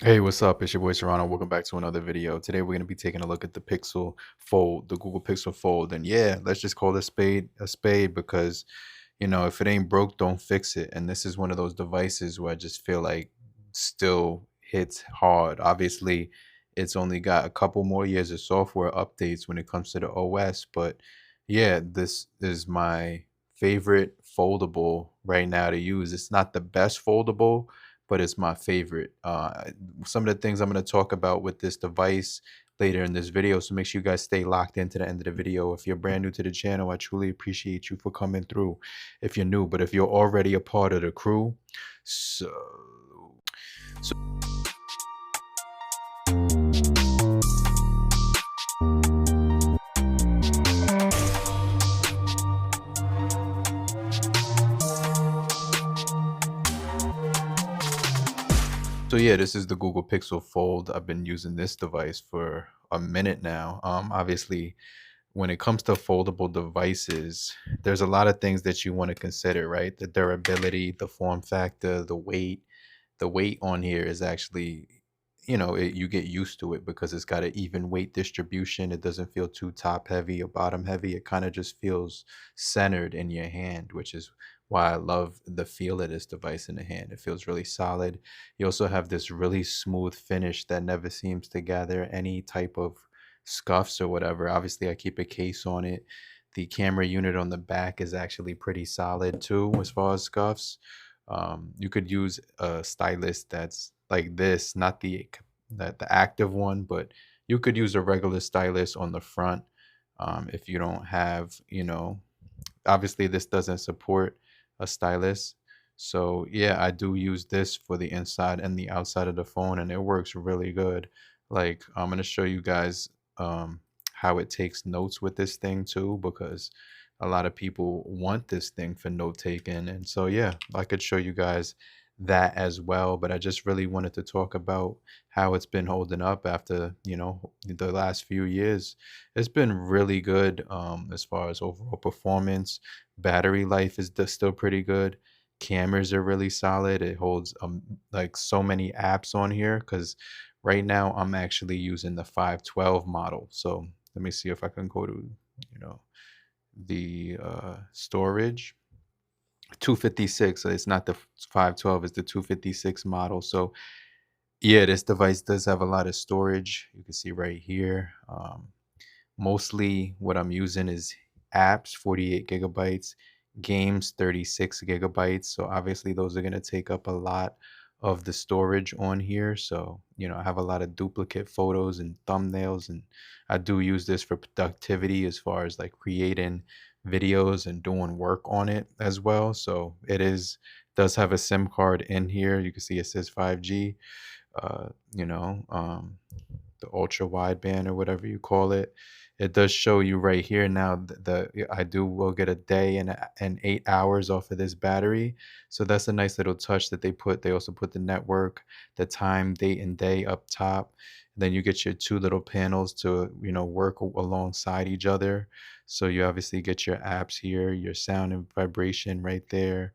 Hey, what's up? It's your boy Serrano. Welcome back to another video. Today we're going to be taking a look at the Pixel Fold, the Google Pixel Fold. And yeah, let's just call a spade because, if it ain't broke, don't fix it. And this is one of those devices where I just feel like still hits hard. Obviously, it's only got a couple more years of software updates when it comes to the OS, but yeah, this is my favorite foldable right now to use. It's not the best foldable, but it's my favorite. Some of the things I'm going to talk about with this device later in this video, so make sure you guys stay locked into the end of the video. If you're brand new to the channel, I truly appreciate you for coming through if you're new, but if you're already a part of the crew, so so So yeah, this is the Google Pixel Fold. I've been using this device for a minute now. Obviously, when it comes to foldable devices, there's a lot of things that you want to consider, right? The durability, the form factor, the weight. The weight on here is actually, you get used to it because it's got an even weight distribution. It doesn't feel too top heavy or bottom heavy. It kind of just feels centered in your hand, which is why I love the feel of this device in the hand. It feels really solid. You also have this really smooth finish that never seems to gather any type of scuffs or whatever. Obviously, I keep a case on it. The camera unit on the back is actually pretty solid too, as far as scuffs. You could use a stylus that's like this, not the active one, but you could use a regular stylus on the front. If you don't have, obviously this doesn't support a stylus. So yeah, I do use this for the inside and the outside of the phone, and it works really good. Like I'm gonna show you guys how it takes notes with this thing too, because a lot of people want this thing for note taking. And so yeah, I could show you guys that as well. But I just really wanted to talk about how it's been holding up after, the last few years. It's been really good as far as overall performance. Battery life is still pretty good. Cameras are really solid. It holds like so many apps on here because right now I'm actually using the 512 model. So let me see if I can go to, you know, the storage. 256. So it's not the 512, it's the 256 model. So yeah, this device does have a lot of storage. You can see right here. Mostly what I'm using is apps, 48 gigabytes, games, 36 gigabytes. So obviously those are going to take up a lot of the storage on here. So, I have a lot of duplicate photos and thumbnails, and I do use this for productivity as far as like creating videos and doing work on it as well. So does have a SIM card in here. You can see it says 5G, uh, you know, um, the ultra wideband or whatever you call it. It does show you right here now I will get a day and 8 hours off of this battery. So that's a nice little touch that they put. They also put the network, the time, date, and day up top. Then you get your two little panels to work alongside each other. So you obviously get your apps here, your sound and vibration right there,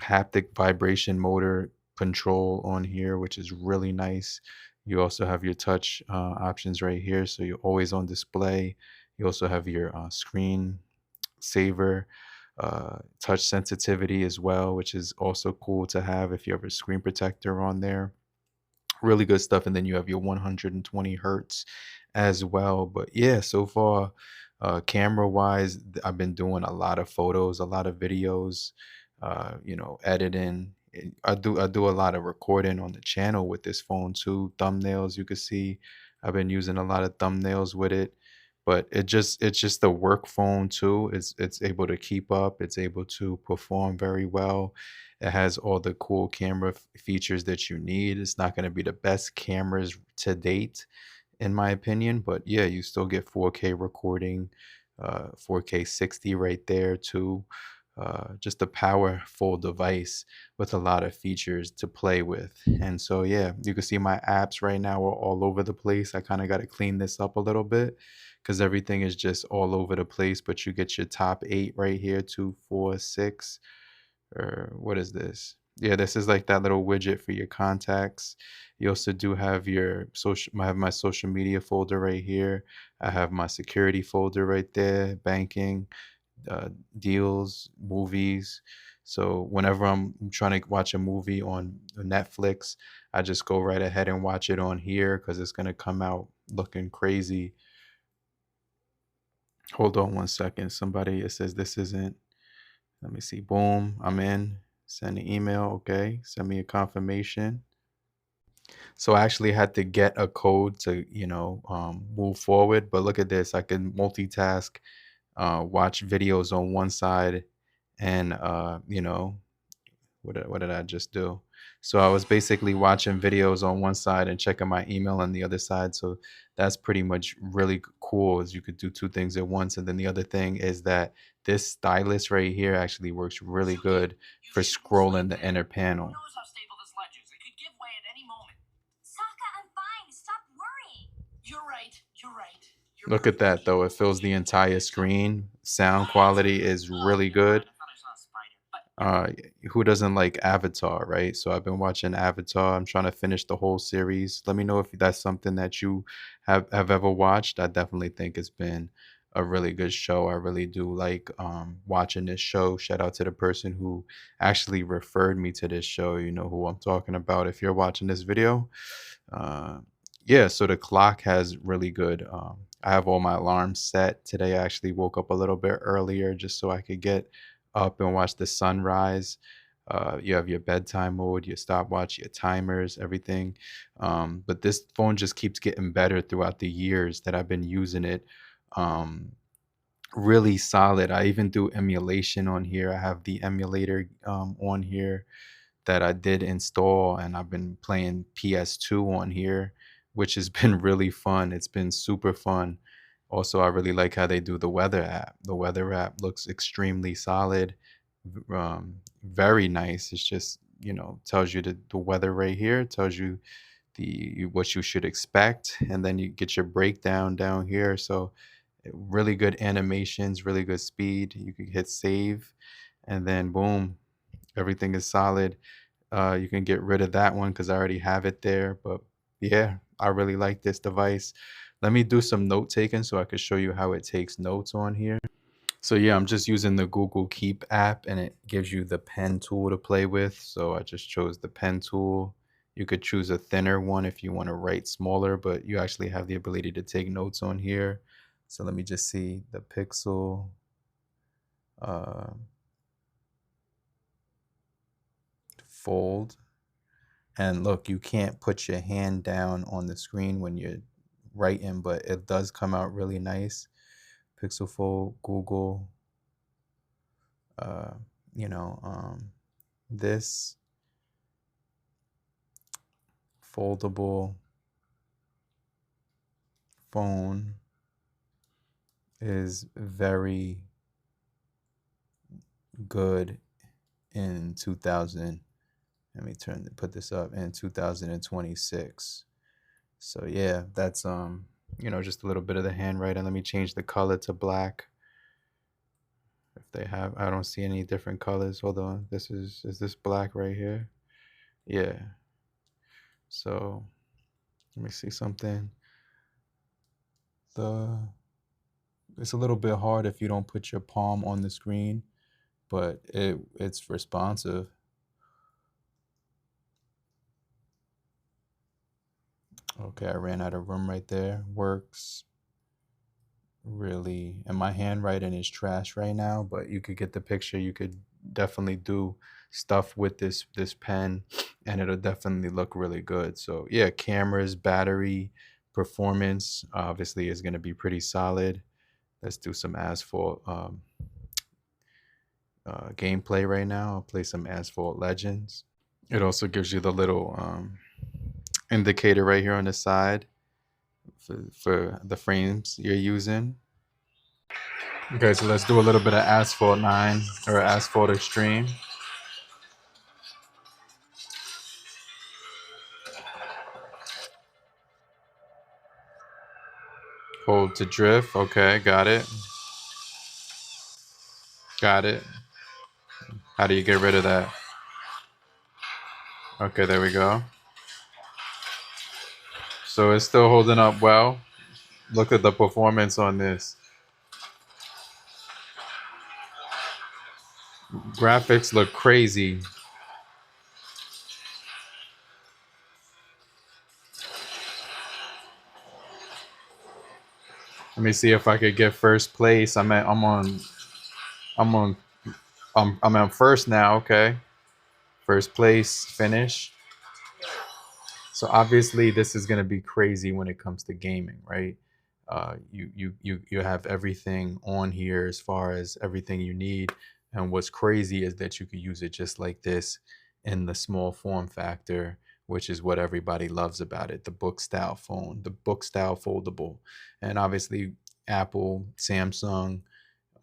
haptic vibration motor control on here, which is really nice. You also have your touch options right here, so you're always on display. You also have your screen saver, touch sensitivity as well, which is also cool to have if you have a screen protector on there. Really good stuff. And then you have your 120 hertz as well. But yeah, so far, camera wise, I've been doing a lot of photos, a lot of videos, editing. I do a lot of recording on the channel with this phone too. Thumbnails, you can see I've been using a lot of thumbnails with it. But it's just a work phone too. It's able to keep up. It's able to perform very well. It has all the cool camera features that you need. It's not going to be the best cameras to date, in my opinion, but yeah, you still get 4K recording, 4K 60 right there too. Just a powerful device with a lot of features to play with. And so, yeah, you can see my apps right now are all over the place. I kind of got to clean this up a little bit because everything is just all over the place. But you get your top eight right here, two, four, six, or what is this? Yeah, this is like that little widget for your contacts. You also do have your social, I have my social media folder right here. I have my security folder right there, banking, uh, deals, movies. So whenever I'm trying to watch a movie on Netflix, I just go right ahead and watch it on here because it's gonna come out looking crazy. Hold on one second. Somebody, it says this isn't. Let me see. Boom, I'm in. Send an email. Okay, send me a confirmation. So I actually had to get a code to, move forward. But look at this. I can multitask, watch videos on one side and, what did I just do? So I was basically watching videos on one side and checking my email on the other side. So that's pretty much really cool is you could do two things at once. And then the other thing is that this stylus right here actually works really good for scrolling the inner panel. Look at that though. It fills the entire screen. Sound quality is really good. Uh, who doesn't like Avatar, right? So I've been watching Avatar. I'm trying to finish the whole series. Let me know if that's something that you have ever watched. I definitely think it's been a really good show. I really do like watching this show. Shout out to the person who actually referred me to this show. You know who I'm talking about. If you're watching this video, uh, yeah. So the clock has really good. I have all my alarms set today. I actually woke up a little bit earlier just so I could get up and watch the sunrise. You have your bedtime mode, your stopwatch, your timers, everything. But this phone just keeps getting better throughout the years that I've been using it. Um, Really solid. I even do emulation on here. I have the emulator on here that I did install, and I've been playing PS2 on here, which has been really fun. It's been super fun. Also, I really like how they do the weather app. The weather app looks extremely solid, very nice. It's just, tells you the weather right here, tells you what you should expect, and then you get your breakdown down here. So really good animations, really good speed. You can hit save, and then boom, everything is solid. You can get rid of that one because I already have it there. But yeah, I really like this device. Let me do some note taking so I can show you how it takes notes on here. So yeah, I'm just using the Google Keep app and it gives you the pen tool to play with. So I just chose the pen tool. You could choose a thinner one if you want to write smaller, but you actually have the ability to take notes on here. So let me just see the Pixel. Uh, Fold. And look, you can't put your hand down on the screen when you're writing, but it does come out really nice. Pixel Fold, Google, uh, you know, this foldable phone is very good in 2000. Let me put this up in 2026. So yeah, that's just a little bit of the handwriting. Let me change the color to black. If they have, I don't see any different colors. Hold on. Is this black right here? Yeah. So let me see something. The It's a little bit hard if you don't put your palm on the screen, but it's responsive. Okay, I ran out of room right there. Works really, and my handwriting is trash right now, but you could get the picture. You could definitely do stuff with this pen and it'll definitely look really good. So yeah, cameras, battery, performance obviously is going to be pretty solid. Let's do some asphalt gameplay right now. I'll play some Asphalt Legends. It also gives you the little indicator right here on the side for the frames you're using. Okay, so let's do a little bit of Asphalt 9 or Asphalt Extreme. Hold to drift. Okay, got it. Got it. How do you get rid of that? Okay, there we go. So it's still holding up well. Look at the performance on this. Graphics look crazy. Let me see if I could get first place. I'm on first now. Okay, first place finish. So obviously this is gonna be crazy when it comes to gaming, right? You have everything on here as far as everything you need, and what's crazy is that you could use it just like this in the small form factor, which is what everybody loves about it. The book style phone, the book style foldable, and obviously Apple, Samsung,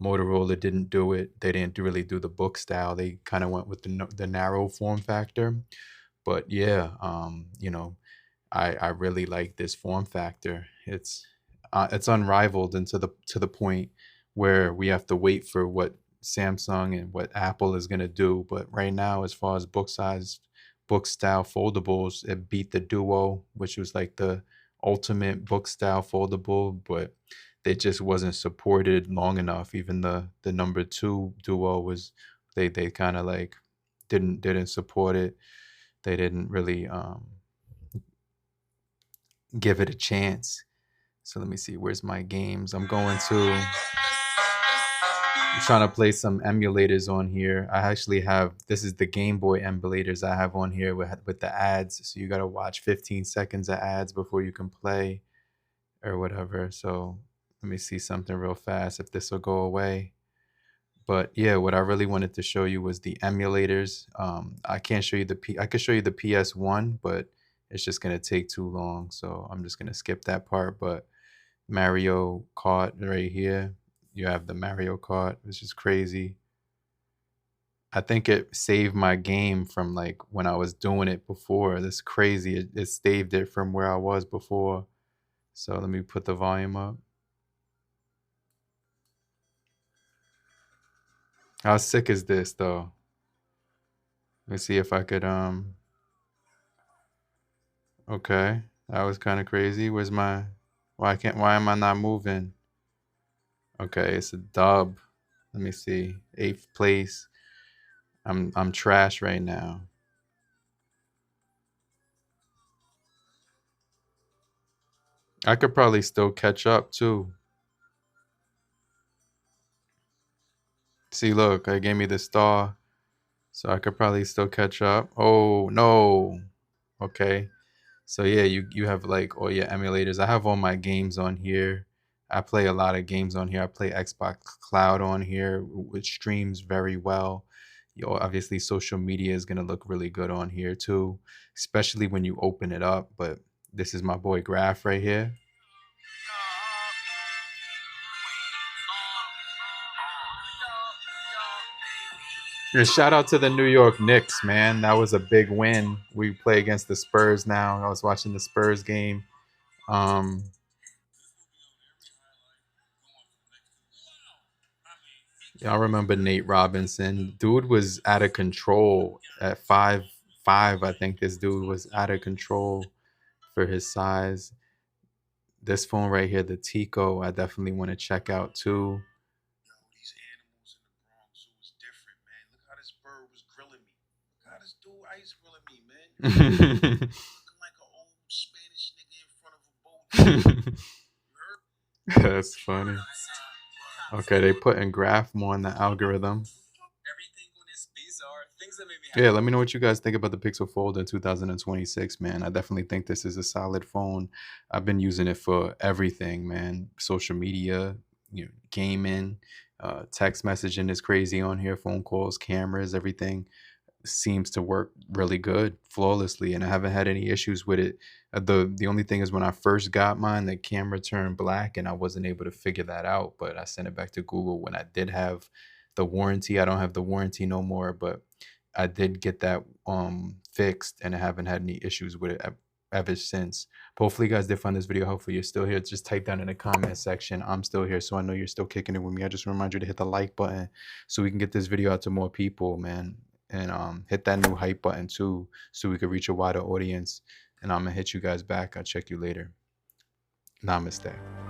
Motorola didn't do it. They didn't really do the book style. They kind of went with the narrow form factor. But yeah, I really like this form factor. It's unrivaled, and to the point where we have to wait for what Samsung and what Apple is gonna do. But right now, as far as book size, book style foldables, it beat the Duo, which was like the ultimate book style foldable, but it just wasn't supported long enough. Even the number two Duo was they kind of like didn't support it. They didn't really give it a chance. So let me see, where's my games? I'm trying to play some emulators on here. I actually have, this is the Game Boy emulators I have on here with the ads. So you got to watch 15 seconds of ads before you can play or whatever. So let me see something real fast if this will go away. But yeah, what I really wanted to show you was the emulators. I can't show you I could show you the PS1, but it's just gonna take too long. So I'm just gonna skip that part. But Mario Kart right here, you have the Mario Kart, which is crazy. I think it saved my game from like when I was doing it before. That's crazy. It saved it from where I was before. So let me put the volume up. How sick is this though? Let's see if I could okay. That was kind of crazy. Why am I not moving? Okay, it's a dub. Let me see. 8th place. I'm trash right now. I could probably still catch up too. See, look, I gave me the star. So I could probably still catch up. Oh, no. Okay. So yeah, you have like all your emulators. I have all my games on here. I play a lot of games on here. I play Xbox Cloud on here, which streams very well. Obviously, social media is gonna look really good on here too, especially when you open it up. But this is my boy Graph right here. And shout out to the New York Knicks, man. That was a big win. We play against the Spurs now. I was watching the Spurs game. Um, Yeah, I remember Nate Robinson. Dude was out of control at 5'5". I think this dude was out of control for his size. This phone right here, the Tico, I definitely want to check out too. These animals in the Bronx Zoo is different, man. Look how this bird was grilling me. Look how this dude ice grilling me, man. Looking like an old Spanish nigga in front of a boat. That's funny. Okay, they putting graph more in the algorithm. Yeah, let me know what you guys think about the Pixel Fold in 2026, man. I definitely think this is a solid phone. I've been using it for everything, man. Social media, gaming, text messaging is crazy on here, phone calls, cameras, everything seems to work really good, flawlessly, and I haven't had any issues with it. The only thing is when I first got mine, the camera turned black and I wasn't able to figure that out, but I sent it back to Google when I did have the warranty. I don't have the warranty no more, but I did get that fixed and I haven't had any issues with it ever since. But hopefully you guys did find this video helpful. You're still here, just type down in the comment section I'm still here, so I know you're still kicking it with me. I just remind you to hit the like button so we can get this video out to more people, man. and hit that new hype button too, so we could reach a wider audience. And I'm gonna hit you guys back. I'll check you later. Namaste.